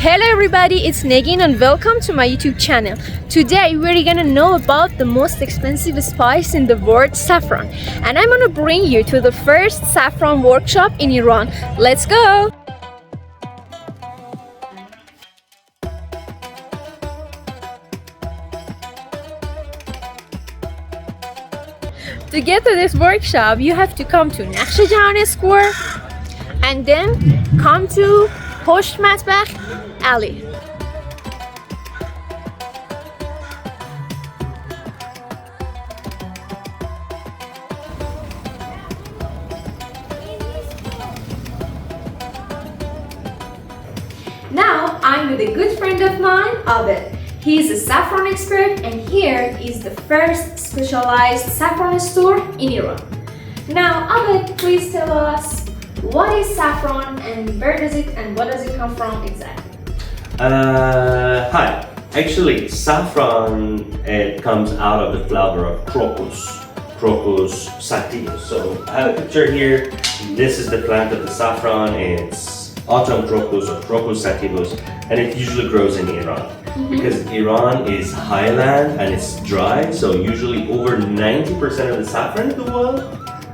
Hello everybody, it's Negin and welcome to my YouTube channel. Today we're gonna know about the most expensive spice in the world, saffron. And I'm gonna bring you to the first saffron workshop in Iran. Let's go! To get to this workshop, you have to come to Nakhchivan Square and then come to Post Matbakh Alley. Now I'm with a good friend of mine, Abed. He's a saffron expert and here is the first specialized saffron store in Iran. Now Abed, please tell us what is saffron and where does it and what does it come from exactly? Hi. Actually, saffron, it comes out of the flower of Crocus sativus. So I have a picture here. This is the plant of the saffron. It's autumn crocus or Crocus sativus, and it usually grows in Iran. Because Iran is highland and it's dry, so usually over 90% of the saffron in the world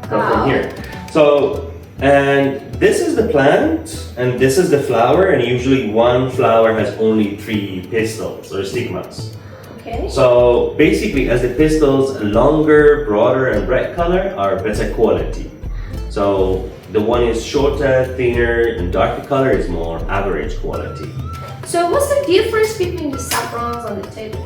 come from here. So, and this is the plant and this is the flower, and usually one flower has only 3 pistils or stigmas. Okay. So basically, as the pistils longer, broader and bright color are better quality. So the one is shorter, thinner and darker color is more average quality. So what's the difference between the saffrons on the table?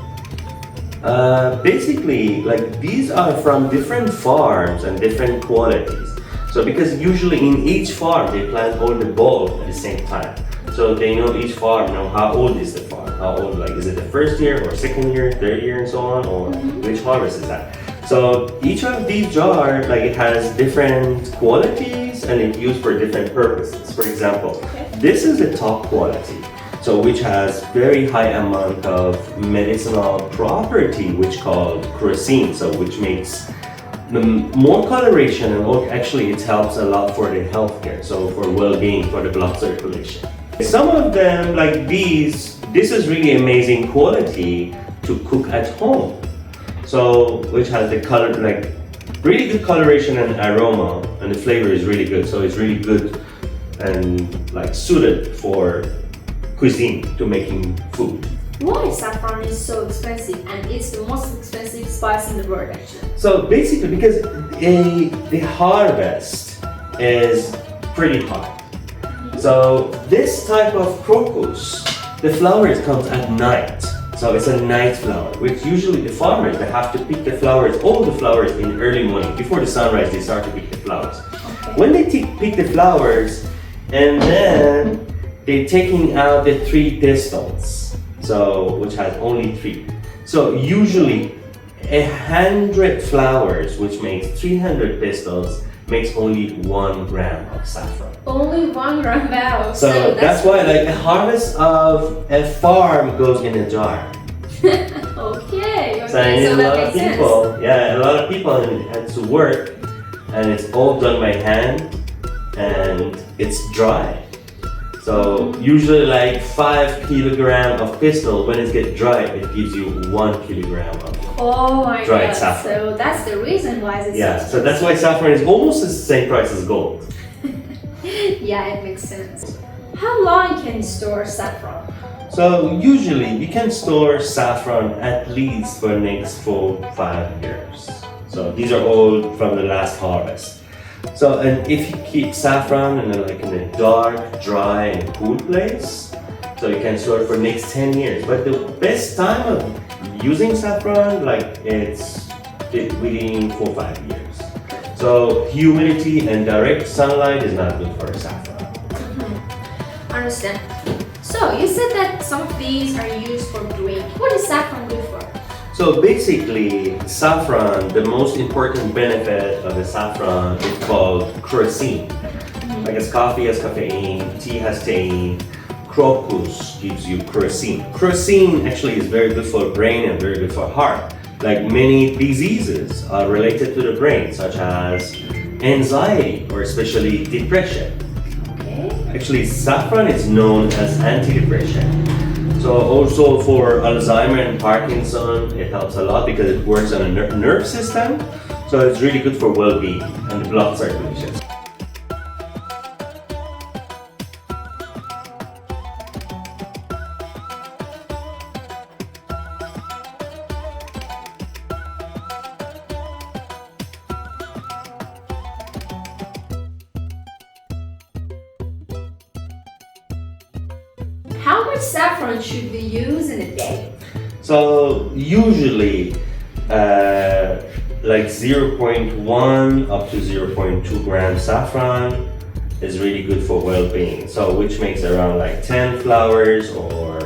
Basically, like these are from different farms and different qualities. So because usually in each farm they plant all the bulb at the same time. So they know each farm know how old is the farm, how old, like is it the first year or second year, third year and so on, or which harvest is that. So each of these jars, like it has different qualities and it's used for different purposes. For example, this is the top quality. So which has very high amount of medicinal property, which called cuisine. So which makes more coloration and actually it helps a lot for the healthcare. So for well-being, for the blood circulation. Some of them, like these, this is really amazing quality to cook at home. So which has the color, like really good coloration and aroma, and the flavor is really good. So it's really good and like suited for cuisine, to making food. Why saffron is so expensive and it's the most expensive spice in the world actually? So basically because the harvest is pretty high. So this type of crocus, the flowers comes at night. So it's a night flower, which usually the farmers, they have to pick the flowers, all the flowers in early morning. Before the sunrise, they start to pick the flowers. When they pick the flowers, and then they're taking out the 3 pistils, so which has only 3. So usually 100 flowers, which makes 300 pistils, makes only 1 gram of saffron. Only 1 gram, wow. So that's why like a harvest of a farm goes in a jar. Okay, So a lot of people, a lot of people had to work, and it's all done by hand, and it's dry. So usually like 5 kilogram of pistil, when it gets dry, it gives you 1 kilogram of dried saffron. So that's the reason why it's so that's why saffron is almost the same price as gold. Yeah, it makes sense. How long can you store saffron? So usually you can store saffron at least for the next 4-5 years. So these are all from the last harvest. So, and if you keep saffron in a dark, dry and cool place, so you can store it for next 10 years. But the best time of using saffron, like it's within 4-5 years. So humidity and direct sunlight is not good for saffron. Understand. So you said that some of these are used for drink. What is saffron good for? So basically, saffron, the most important benefit of the saffron is called cuisine. Like as coffee has caffeine, tea has theine, crocus gives you cuisine. Cuisine actually is very good for brain and very good for heart. Like many diseases are related to the brain, such as anxiety or especially depression. Okay. Actually, saffron is known as antidepressant. So also for Alzheimer and Parkinson, it helps a lot because it works on a nerve system. So it's really good for well-being and blood circulation. How much saffron should we use in a day? So usually like 0.1 up to 0.2 grams saffron is really good for well-being. So which makes around like 10 flowers or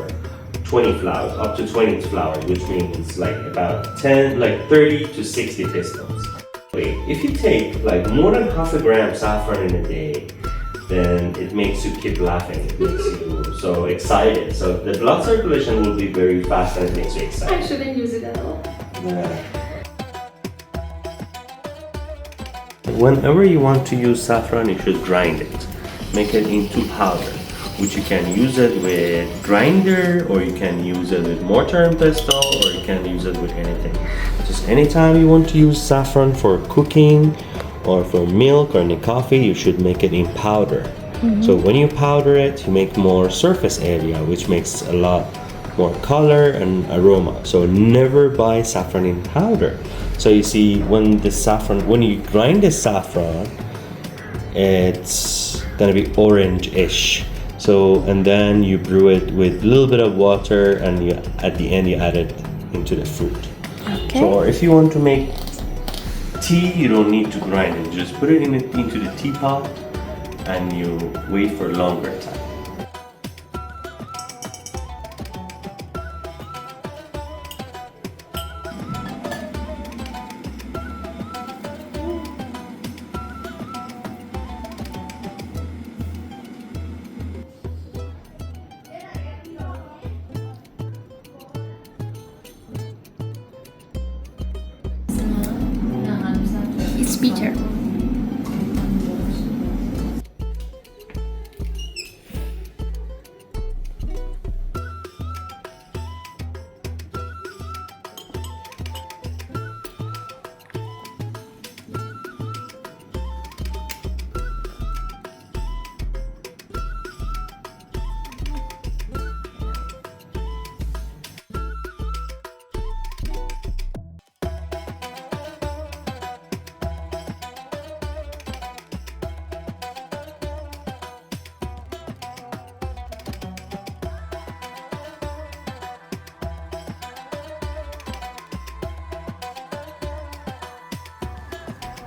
20 flowers, up to 20 flowers, which means like about 30 to 60 pistils. If you take like more than half a gram saffron in a day, then it makes you keep laughing. It makes you so excited. So the blood circulation will be very fast and it makes you excited. I shouldn't use it at all. Yeah. Whenever you want to use saffron, you should grind it. Make it into powder, which you can use it with grinder, or you can use it with mortar and pestle, or you can use it with anything. Just anytime you want to use saffron for cooking, or for milk or any coffee, you should make it in powder. So when you powder it, you make more surface area, which makes a lot more color and aroma. So never buy saffron in powder. So you see, when you grind the saffron, it's gonna be orange-ish. So, and then you brew it with a little bit of water, and at the end you add it into the food. Okay. So, or if you want to make tea, you don't need to grind it. Just put it into the teapot and you wait for a longer time. It's bitter.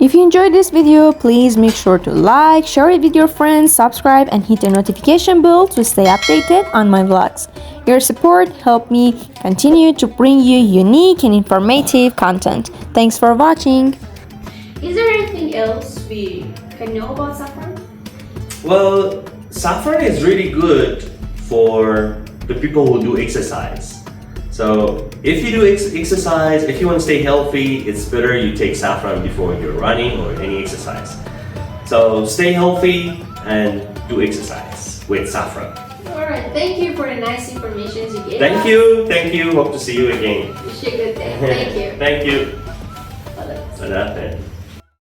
If you enjoyed this video, please make sure to like, share it with your friends, subscribe, and hit the notification bell to stay updated on my vlogs. Your support helps me continue to bring you unique and informative content. Thanks for watching. Is there anything else we can know about saffron? Well, saffron is really good for the people who do exercise. So if you do exercise, if you want to stay healthy, it's better you take saffron before you're running or any exercise. So stay healthy and do exercise with saffron. Alright, thank you for the nice information you gave Thank us. you. Hope to see you again. Wish you a good day. Thank you. Thank you. Bye-bye. Salamat.